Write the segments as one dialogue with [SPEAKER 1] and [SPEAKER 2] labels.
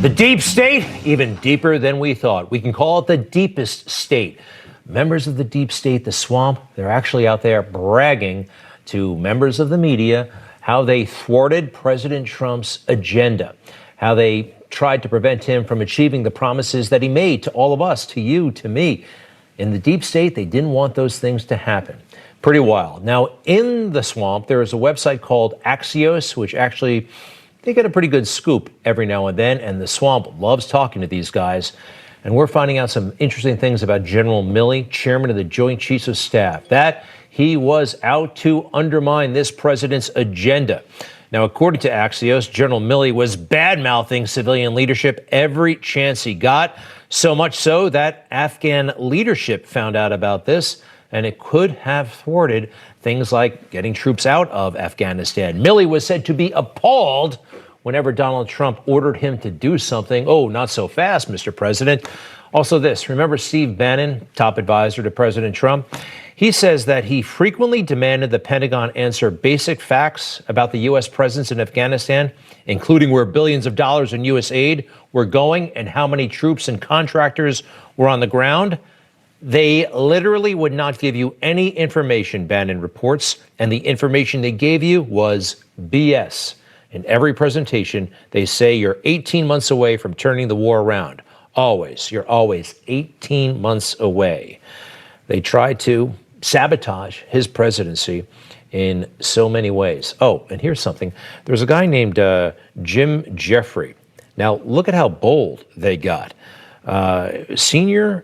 [SPEAKER 1] The deep state, even deeper than we thought. We can call it the deepest state. Members of the deep state, the swamp, they're actually out there bragging to members of the media how they thwarted President Trump's agenda, how they tried to prevent him from achieving the promises that he made to all of us, to you, to me. In the deep state, they didn't want those things to happen. Pretty wild. Now, in the swamp, there is a website called Axios, which actually, they get a pretty good scoop every now and then, and the swamp loves talking to these guys. And we're finding out some interesting things about General Milley, chairman of the Joint Chiefs of Staff, that he was out to undermine this president's agenda. Now, according to Axios, General Milley was bad-mouthing civilian leadership every chance he got, so much so that Afghan leadership found out about this, and it could have thwarted things like getting troops out of Afghanistan. Milley was said to be appalled whenever Donald Trump ordered him to do something. Oh, not so fast, Mr. President. Also this, remember Steve Bannon, top advisor to President Trump? He says that he frequently demanded the Pentagon answer basic facts about the U.S. presence in Afghanistan, including where billions of dollars in U.S. aid were going and how many troops and contractors were on the ground. They literally would not give you any information, Bannon reports, and the information they gave you was BS. In every presentation, they say you're 18 months away from turning the war around. Always. You're always 18 months away. They tried to sabotage his presidency in so many ways. Oh, and here's something. There's a guy named Jim Jeffrey. Now, look at how bold they got. Senior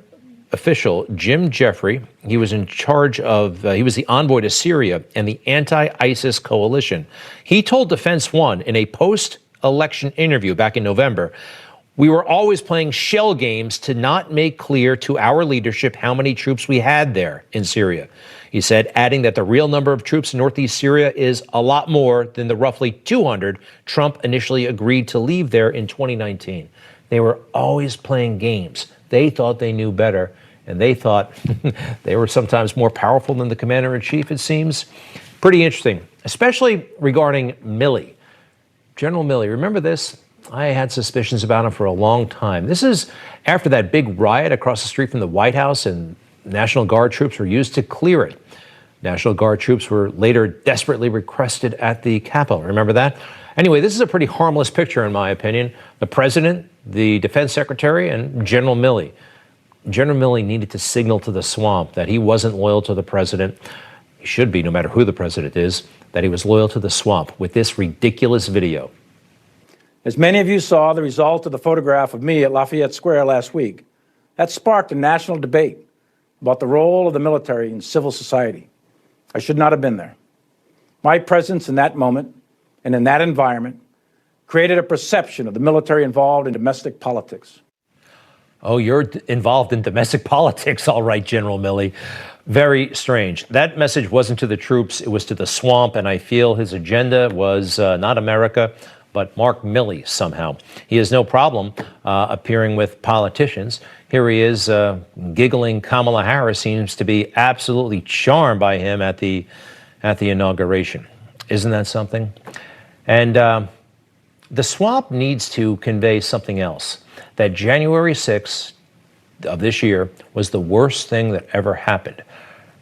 [SPEAKER 1] official Jim Jeffrey, he was in charge of, he was the envoy to Syria and the anti-ISIS coalition. He told Defense One in a post-election interview back in November, "We were always playing shell games to not make clear to our leadership how many troops we had there in Syria." He said, adding that the real number of troops in northeast Syria is a lot more than the roughly 200 Trump initially agreed to leave there in 2019. They were always playing games. They thought they knew better, and they thought they were sometimes more powerful than the commander-in-chief, it seems. Pretty interesting, especially regarding Milley. General Milley, remember this? I had suspicions about him for a long time. This is after that big riot across the street from the White House, and National Guard troops were used to clear it. National Guard troops were later desperately requested at the Capitol. Remember that? Anyway, this is a pretty harmless picture, in my opinion. The president, the defense secretary, and General Milley. General Milley needed to signal to the swamp that he wasn't loyal to the president. He should be, no matter who the president is, that he was loyal to the swamp with this ridiculous video.
[SPEAKER 2] As many of you saw, the result of the photograph of me at Lafayette Square last week, that sparked a national debate about the role of the military in civil society. I should not have been there. My presence in that moment and in that environment created a perception of the military involved in domestic politics.
[SPEAKER 1] Oh, you're involved in domestic politics, all right, General Milley. Very strange. That message wasn't to the troops, it was to the swamp, and I feel his agenda was not America, but Mark Milley somehow. He has no problem appearing with politicians. Here he is, giggling. Kamala Harris seems to be absolutely charmed by him at the inauguration. Isn't that something? And the swamp needs to convey something else, that January 6th of this year was the worst thing that ever happened.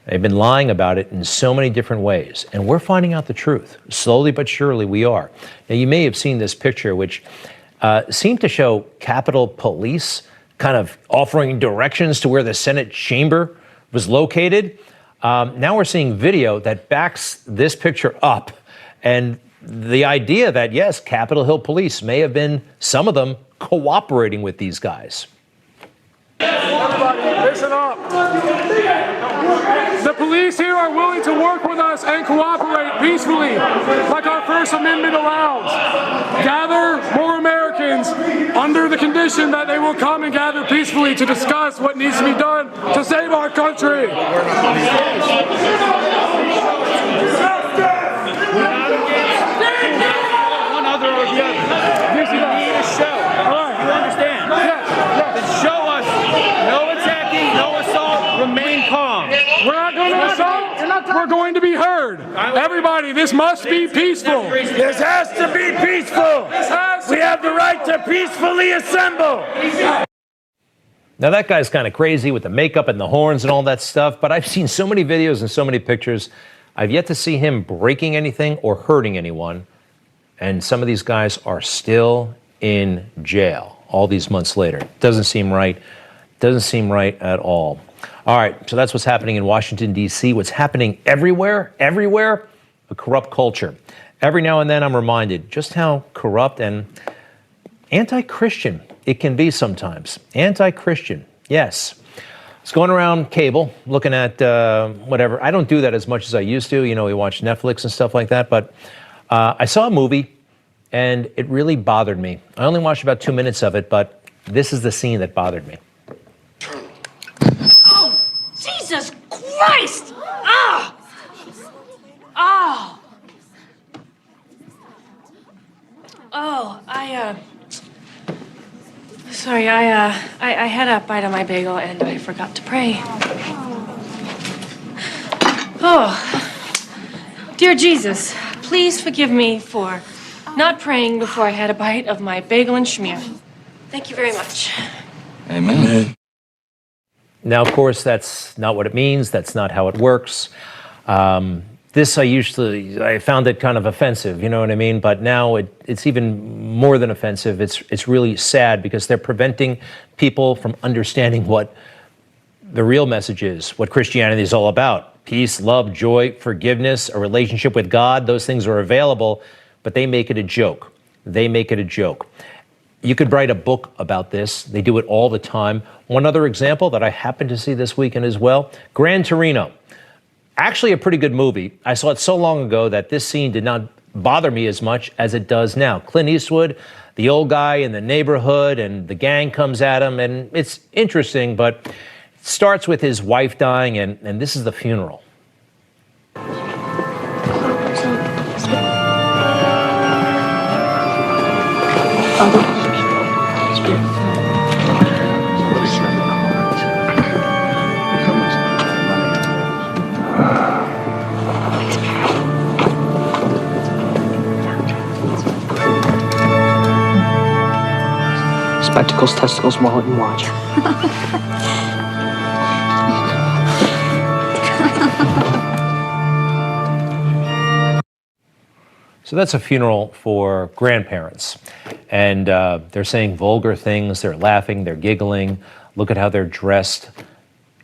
[SPEAKER 1] They've been lying about it in so many different ways, and we're finding out the truth. Slowly but surely we are. Now, you may have seen this picture, which seemed to show Capitol Police kind of offering directions to where the Senate chamber was located. Now we're seeing video that backs this picture up, and the idea that, yes, Capitol Hill Police may have been, some of them, cooperating with these guys.
[SPEAKER 3] Everybody, listen up. The police here are willing to work with us and cooperate peacefully, like our First Amendment allows. Gather more Americans under the condition that they will come and gather peacefully to discuss what needs to be done to save our country.
[SPEAKER 4] One other or the other. You need a show. You understand? Yes. Then show us no attacking, no assault, remain calm.
[SPEAKER 3] We're not going to assault. We're going to be heard. Everybody, this must be peaceful.
[SPEAKER 5] This has to be peaceful.
[SPEAKER 3] This has
[SPEAKER 5] We have the right to peacefully assemble.
[SPEAKER 1] Now, that guy's kind of crazy with the makeup and the horns and all that stuff, but I've seen so many videos and so many pictures. I've yet to see him breaking anything or hurting anyone. And some of these guys are still in jail all these months later. Doesn't seem right. Doesn't seem right at all. All right, so that's what's happening in Washington, D.C. What's happening everywhere, a corrupt culture. Every now and then I'm reminded just how corrupt and anti-Christian it can be sometimes. Anti-Christian, yes. It's going around cable, looking at whatever. I don't do that as much as I used to. You know, we watch Netflix and stuff like that. But I saw a movie, and it really bothered me. I only watched about 2 minutes of it, but this is the scene that bothered me.
[SPEAKER 6] Oh, Jesus Christ! Ah! Oh! Oh, sorry, I had a bite of my bagel and I forgot to pray. Oh, dear Jesus, please forgive me for not praying before I had a bite of my bagel and schmear. Thank you very much.
[SPEAKER 5] Amen.
[SPEAKER 1] Now, of course, that's not what it means. That's not how it works. This I found it kind of offensive, you know what I mean? But now it's even more than offensive. It's really sad because they're preventing people from understanding what the real message is, what Christianity is all about. Peace, love, joy, forgiveness, a relationship with God. Those things are available, but they make it a joke. They make it a joke. You could write a book about this. They do it all the time. One other example that I happened to see this weekend as well, Gran Torino. Actually a pretty good movie. I saw it so long ago that this scene did not bother me as much as it does now. Clint Eastwood, the old guy in the neighborhood, and the gang comes at him, and it's interesting, but it starts with his wife dying, and this is the funeral.
[SPEAKER 7] Spectacles, testicles, wallet, and watch.
[SPEAKER 1] So that's a funeral for grandparents. And they're saying vulgar things, they're laughing, they're giggling. Look at how they're dressed.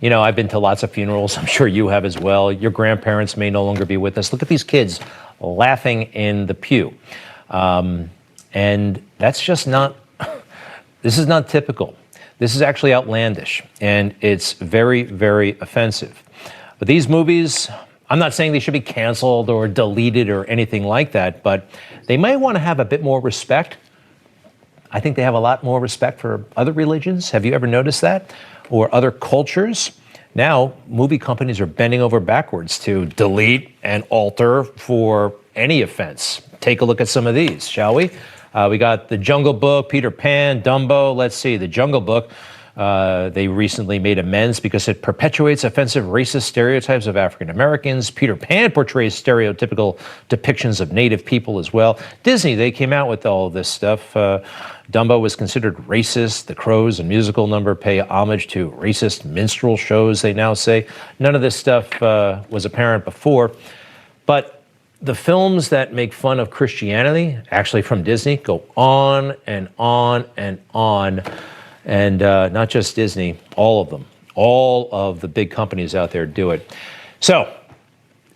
[SPEAKER 1] You know, I've been to lots of funerals. I'm sure you have as well. Your grandparents may no longer be with us. Look at these kids laughing in the pew. And that's just not, this is not typical. This is actually outlandish, and it's very, very offensive. But these movies, I'm not saying they should be canceled or deleted or anything like that, but they might want to have a bit more respect. I think they have a lot more respect for other religions. Have you ever noticed that? Or other cultures? Now, movie companies are bending over backwards to delete and alter for any offense. Take a look at some of these, shall we? We got The Jungle Book, Peter Pan, Dumbo. Let's see, The Jungle Book. They recently made amends because it perpetuates offensive racist stereotypes of African Americans. Peter Pan portrays stereotypical depictions of Native people as well. Disney, they came out with all of this stuff. Dumbo was considered racist. The Crows, a musical number, pay homage to racist minstrel shows, they now say. None of this stuff was apparent before. But the films that make fun of Christianity, actually from Disney, go on and on and on. And not just Disney, all of them. All of the big companies out there do it. So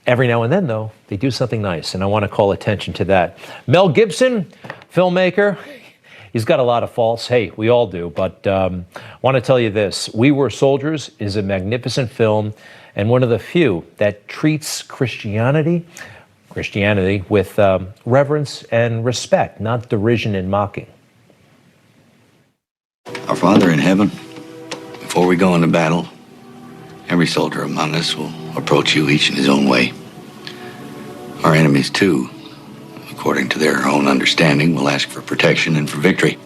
[SPEAKER 1] every now and then, though, they do something nice, and I want to call attention to that. Mel Gibson, filmmaker, he's got a lot of faults. Hey, we all do, but I want to tell you this. We Were Soldiers is a magnificent film, and one of the few that treats Christianity with reverence and respect, not derision and mocking.
[SPEAKER 8] Our Father in heaven, before we go into battle, every soldier among us will approach you each in his own way. Our enemies, too, according to their own understanding, will ask for protection and for victory.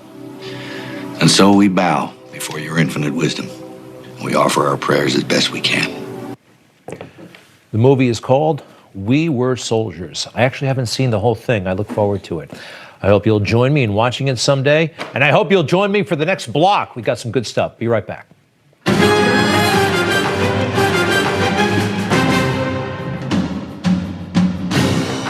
[SPEAKER 8] And so we bow before your infinite wisdom. We offer our prayers as best we can.
[SPEAKER 1] The movie is called We Were Soldiers. I actually haven't seen the whole thing. I look forward to it. I hope you'll join me in watching it someday. And I hope you'll join me for the next block. We got some good stuff. Be right back.